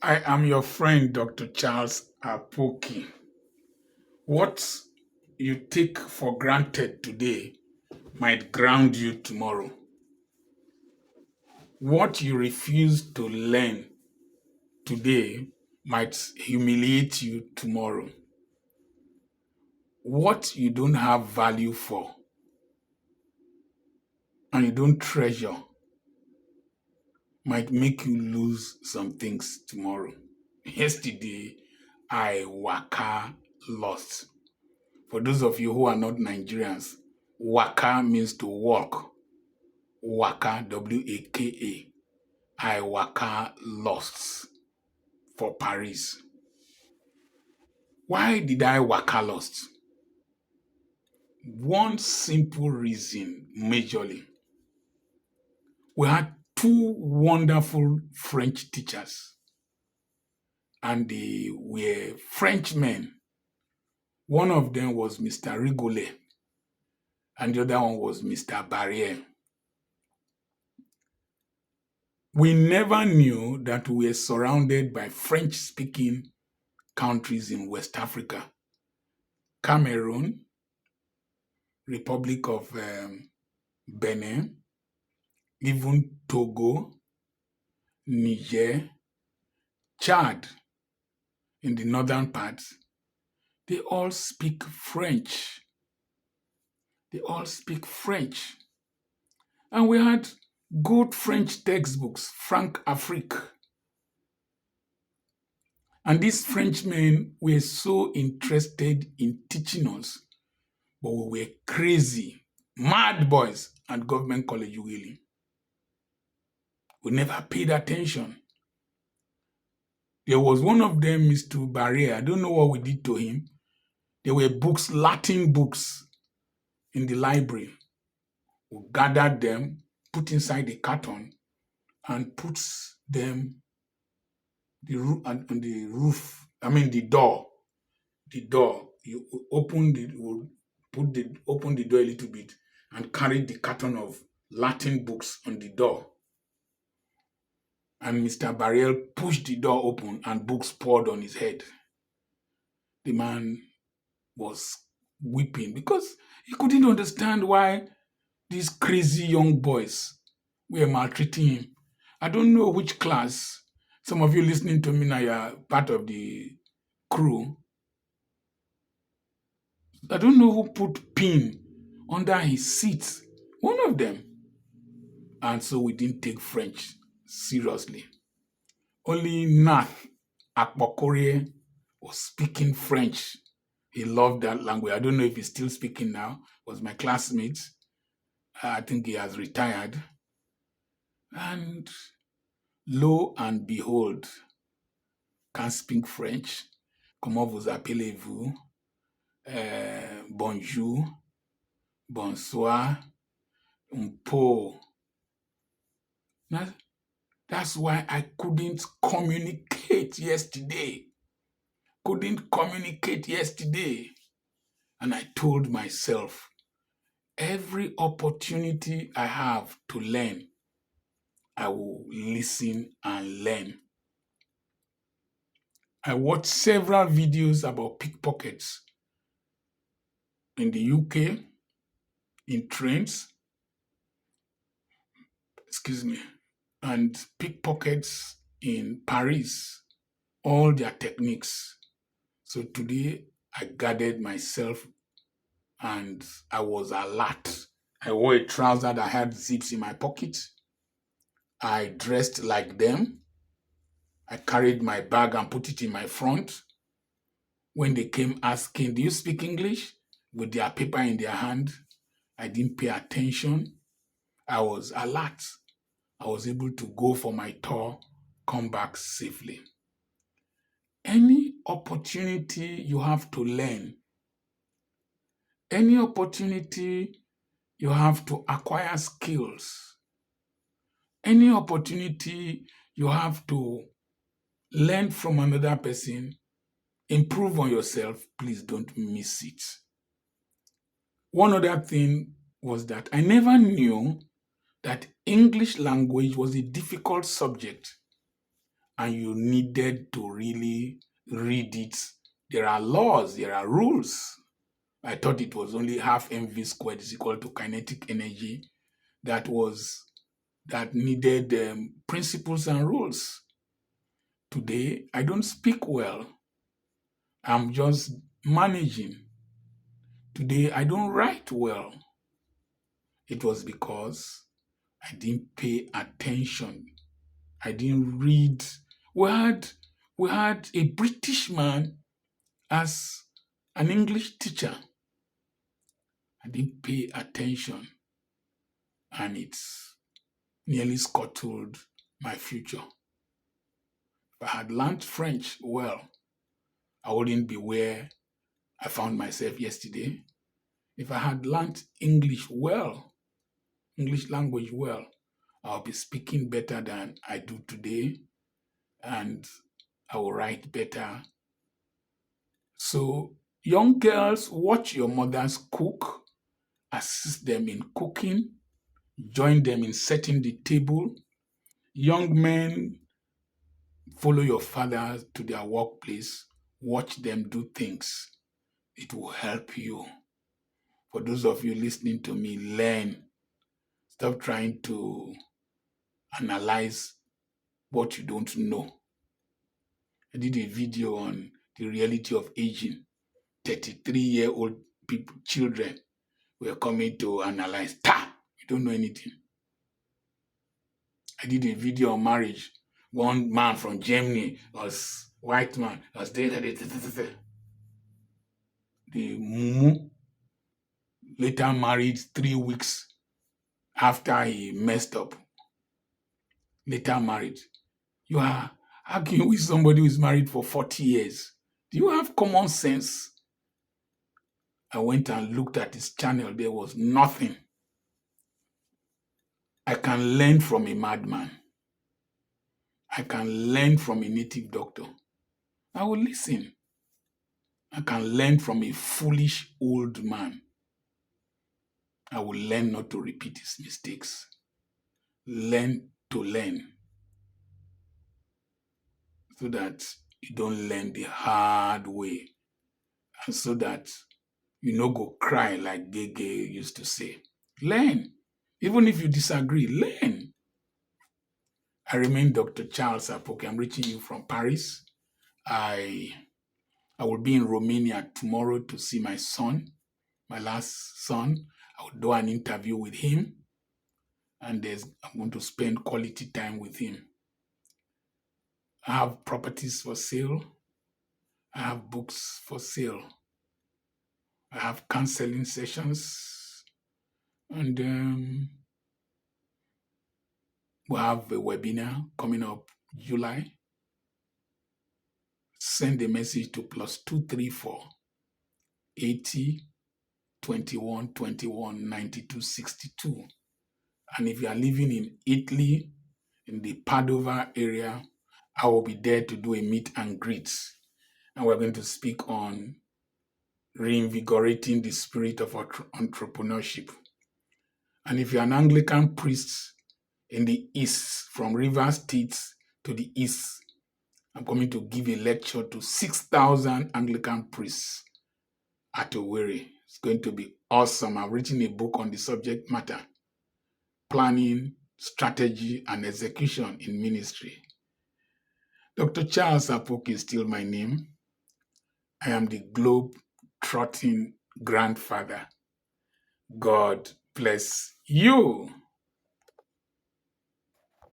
I am your friend, Dr. Charles Apoki. What you take for granted today might ground you tomorrow. What you refuse to learn today might humiliate you tomorrow. What you don't have value for and you don't treasure might make you lose some things tomorrow. Yesterday, I waka lost. For those of you who are not Nigerians, waka means to walk. Waka, W-A-K-A. I waka lost for Paris. Why did I waka lost? One simple reason, majorly. We had two wonderful French teachers, and they were Frenchmen. One of them was Mr. Rigolet, and the other one was Mr. Barrière. We never knew that we were surrounded by French-speaking countries in West Africa. Cameroon, Republic of Benin, even Togo, Niger, Chad in the northern parts, they all speak French. They all speak French. And we had good French textbooks, Franc Afrique. And these Frenchmen were so interested in teaching us, but we were crazy, mad boys at Government College Ughelli. We never paid attention. There was one of them, Mr. Barrière. I don't know what we did to him. There were books, Latin books in the library. We gathered them, put inside the carton, and put them on the roof. I mean the door. The door. You open open the door a little bit and carry the carton of Latin books on the door. And Mr. Barriel pushed the door open and books poured on his head. The man was weeping because he couldn't understand why these crazy young boys were maltreating him. I don't know which class. Some of you listening to me now, you're part of the crew. I don't know who put pin under his seat. One of them. And so we didn't take French seriously. Only Nath Akpokore was speaking French. He loved that language. I don't know if he's still speaking now. Was my classmate. I think he has retired. And lo and behold, can speak French. Comment vous appelez-vous? Bonjour, bonsoir, un peu. That's why I couldn't communicate yesterday. And I told myself, every opportunity I have to learn, I will listen and learn. I watched several videos about pickpockets in the UK, in trains, and pickpockets in Paris, all their techniques. So today I gathered myself and I was alert. I wore a trouser that had zips in my pocket. I dressed like them. I carried my bag and put it in my front. When they came asking, do you speak English? With their paper in their hand, I didn't pay attention. I was alert. I was able to go for my tour, come back safely. Any opportunity you have to learn, any opportunity you have to acquire skills, any opportunity you have to learn from another person, improve on yourself, please don't miss it. One other thing was that I never knew that English language was a difficult subject. and you needed to really read it. There are laws, there are rules. I thought it was only half mv squared is equal to kinetic energy that needed principles and rules. Today, I don't speak well. I'm just managing. Today, I don't write well. It was because I didn't pay attention. I didn't read. We had a British man as an English teacher. I didn't pay attention, and it's nearly scuttled my future. If I had learned French well, I wouldn't be where I found myself yesterday. If I had learned English well, English language well, I'll be speaking better than I do today, and I will write better. So, young girls, watch your mothers cook, assist them in cooking, join them in setting the table. Young men, follow your fathers to their workplace, watch them do things. It will help you. For those of you listening to me, learn. Stop trying to analyze what you don't know. I did a video on the reality of aging. 33-year-old people, children were coming to analyze. You don't know anything. I did a video on marriage. One man from Germany was white man, was there. The mumu later married 3 weeks after he messed up. Later married. You are arguing with somebody who is married for 40 years. Do you have common sense? I went and looked at his channel. There was nothing. I can learn from a madman. I can learn from a native doctor. I will listen. I can learn from a foolish old man. I will learn not to repeat his mistakes. Learn to learn so that you don't learn the hard way, and so that you no go cry like Gege used to say. Learn. Even if you disagree, learn. I remain Dr. Charles Apoki. I'm reaching you from Paris. I will be in Romania tomorrow to see my son, my last son. I will do an interview with him, and I'm going to spend quality time with him. I have properties for sale. I have books for sale. I have counseling sessions, and we'll have a webinar coming up July. Send a message to +234 80 21 21 92 62. And if you are living in Italy, in the Padova area, I will be there to do a meet and greet. And we're going to speak on reinvigorating the spirit of entrepreneurship. And if you're an Anglican priest in the East, from River State to the East, I'm coming to give a lecture to 6,000 Anglican priests at Owerri. It's going to be awesome. I've written a book on the subject matter: planning, strategy, and execution in ministry. Dr. Charles Apoki is still my name. I am the globe-trotting grandfather. God bless you.